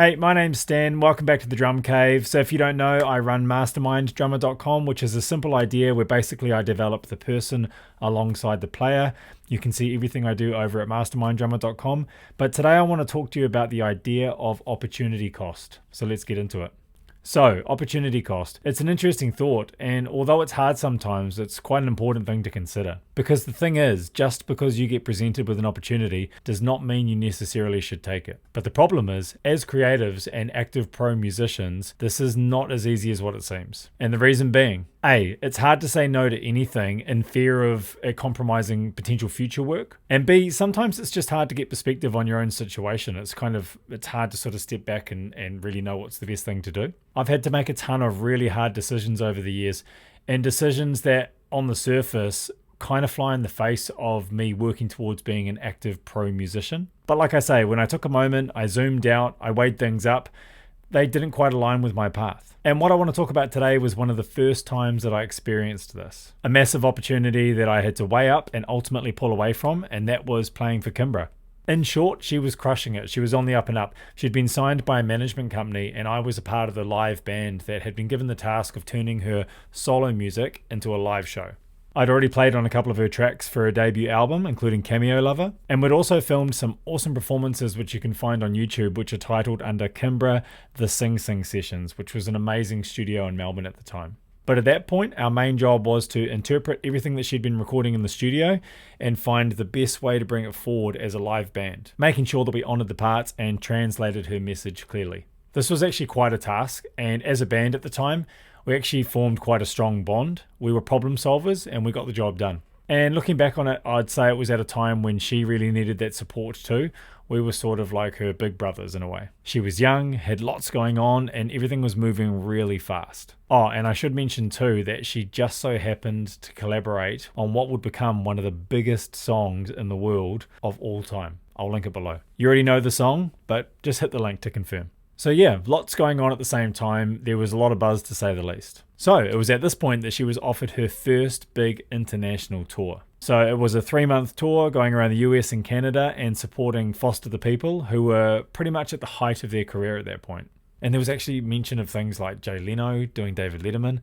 Hey, my name's Stan. Welcome back to the Drum Cave. So if you don't know, I run masterminddrummer.com, which is a simple idea where basically I develop the person alongside the player. You can see everything I do over at masterminddrummer.com. But today I want to talk to you about the idea of opportunity cost. So let's get into it. So, opportunity cost. It's an interesting thought, and although it's hard sometimes, it's quite an important thing to consider. Because the thing is, just because you get presented with an opportunity does not mean you necessarily should take it. But the problem is, as creatives and active pro musicians, this is not as easy as what it seems. And the reason being, A, it's hard to say no to anything in fear of it compromising potential future work. And B, sometimes it's just hard to get perspective on your own situation. It's hard to sort of step back and really know what's the best thing to do. I've had to make a ton of really hard decisions over the years, and decisions that on the surface kind of fly in the face of me working towards being an active pro musician. But like I say, when I took a moment, I zoomed out, I weighed things up, they didn't quite align with my path. And what I want to talk about today was one of the first times that I experienced this. A massive opportunity that I had to weigh up and ultimately pull away from, and that was playing for Kimbra. In short, she was crushing it. She was on the up and up. She'd been signed by a management company, and I was a part of the live band that had been given the task of turning her solo music into a live show. I'd already played on a couple of her tracks for her debut album, including Cameo Lover, and we'd also filmed some awesome performances which you can find on YouTube, which are titled under Kimbra, The Sing Sing Sessions, which was an amazing studio in Melbourne at the time. But at that point, our main job was to interpret everything that she'd been recording in the studio and find the best way to bring it forward as a live band, making sure that we honoured the parts and translated her message clearly. This was actually quite a task, and as a band at the time, we actually formed quite a strong bond. We were problem solvers and we got the job done. And looking back on it, I'd say it was at a time when she really needed that support too. We were sort of like her big brothers in a way. She was young, had lots going on, and everything was moving really fast. Oh, and I should mention too that she just so happened to collaborate on what would become one of the biggest songs in the world of all time. I'll link it below. You already know the song, but just hit the link to confirm. So yeah, lots going on at the same time. There was a lot of buzz, to say the least. So it was at this point that she was offered her first big international tour. So it was a 3-month tour going around the US and Canada and supporting Foster the People, who were pretty much at the height of their career at that point. And there was actually mention of things like Jay Leno doing David Letterman,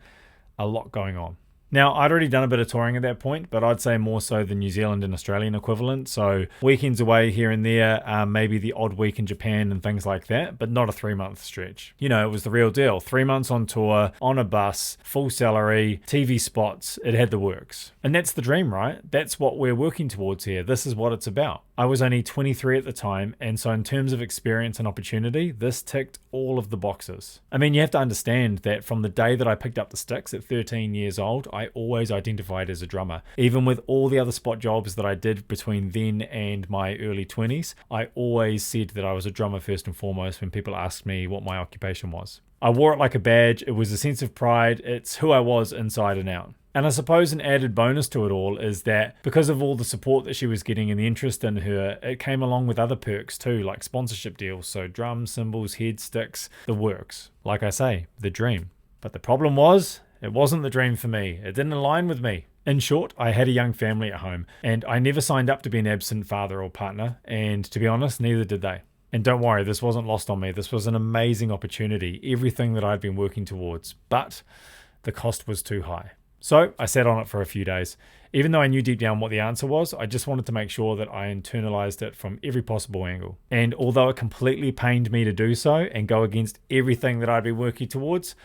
a lot going on. Now, I'd already done a bit of touring at that point, but I'd say more so the New Zealand and Australian equivalent. So weekends away here and there, maybe the odd week in Japan and things like that, but not a 3-month stretch. You know, it was the real deal. 3 months on tour, on a bus, full salary, TV spots, it had the works. And that's the dream, right? That's what we're working towards here. This is what it's about. I was only 23 at the time, and so in terms of experience and opportunity, this ticked all of the boxes. I mean, you have to understand that from the day that I picked up the sticks at 13 years old, I always identified as a drummer. Even with all the other spot jobs that I did between then and my early 20s, I always said that I was a drummer first and foremost when people asked me what my occupation was. I wore it like a badge. It was a sense of pride. It's who I was inside and out. And I suppose an added bonus to it all is that because of all the support that she was getting and the interest in her, it came along with other perks too, like sponsorship deals. So drums, cymbals, head sticks, the works. Like I say, the dream. But the problem was, it wasn't the dream for me. It didn't align with me. In short, I had a young family at home, and I never signed up to be an absent father or partner, and to be honest, neither did they. And don't worry, this wasn't lost on me. This was an amazing opportunity, everything that I'd been working towards, but the cost was too high. So I sat on it for a few days. Even though I knew deep down what the answer was, I just wanted to make sure that I internalized it from every possible angle. And although it completely pained me to do so and go against everything that I'd been working towards,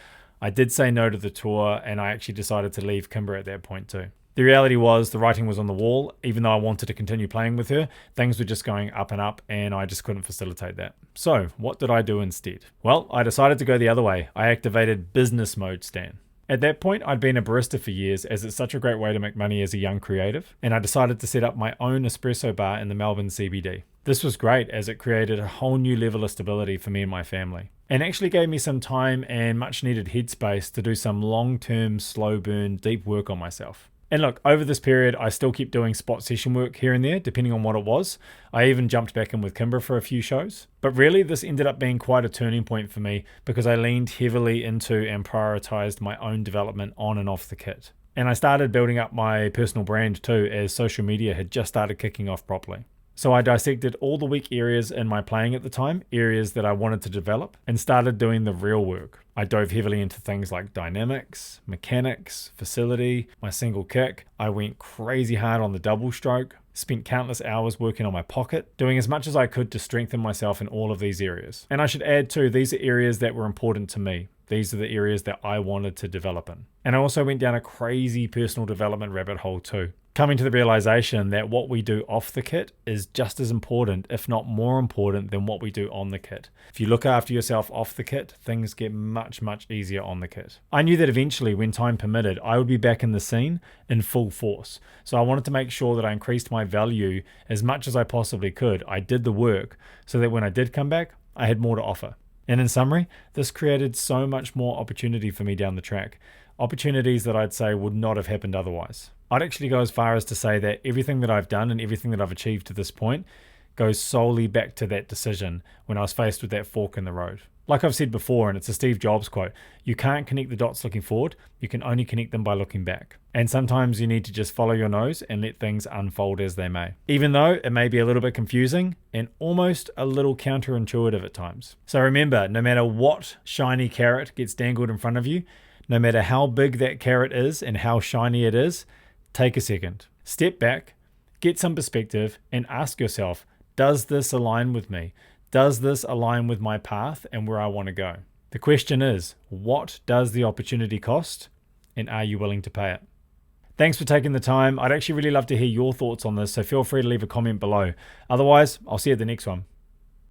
I did say no to the tour, and I actually decided to leave Kimbra at that point too. The reality was the writing was on the wall. Even though I wanted to continue playing with her, things were just going up and up, and I just couldn't facilitate that. So what did I do instead? Well, I decided to go the other way. I activated business mode, Stan. At that point, I'd been a barista for years, as it's such a great way to make money as a young creative, and I decided to set up my own espresso bar in the Melbourne CBD. This was great, as it created a whole new level of stability for me and my family, and actually gave me some time and much needed headspace to do some long-term, slow burn, deep work on myself. And look, over this period, I still kept doing spot session work here and there, depending on what it was. I even jumped back in with Kimbra for a few shows. But really, this ended up being quite a turning point for me because I leaned heavily into and prioritized my own development on and off the kit. And I started building up my personal brand too, as social media had just started kicking off properly. So I dissected all the weak areas in my playing at the time, areas that I wanted to develop, and started doing the real work. I dove heavily into things like dynamics, mechanics, facility, my single kick. I went crazy hard on the double stroke, spent countless hours working on my pocket, doing as much as I could to strengthen myself in all of these areas. And I should add too, these are areas that were important to me. These are the areas that I wanted to develop in. And I also went down a crazy personal development rabbit hole too, coming to the realization that what we do off the kit is just as important, if not more important, than what we do on the kit. If you look after yourself off the kit, things get much, much easier on the kit. I knew that eventually, when time permitted, I would be back in the scene in full force. So I wanted to make sure that I increased my value as much as I possibly could. I did the work so that when I did come back, I had more to offer. And in summary, this created so much more opportunity for me down the track. Opportunities that I'd say would not have happened otherwise. I'd actually go as far as to say that everything that I've done and everything that I've achieved to this point goes solely back to that decision when I was faced with that fork in the road. Like I've said before, and it's a Steve Jobs quote, you can't connect the dots looking forward, you can only connect them by looking back. And sometimes you need to just follow your nose and let things unfold as they may. Even though it may be a little bit confusing and almost a little counterintuitive at times. So remember, no matter what shiny carrot gets dangled in front of you, no matter how big that carrot is and how shiny it is, take a second, step back, get some perspective, and ask yourself, does this align with me? Does this align with my path and where I want to go? The question is, what does the opportunity cost, and are you willing to pay it? Thanks for taking the time. I'd actually really love to hear your thoughts on this, so feel free to leave a comment below. Otherwise, I'll see you at the next one.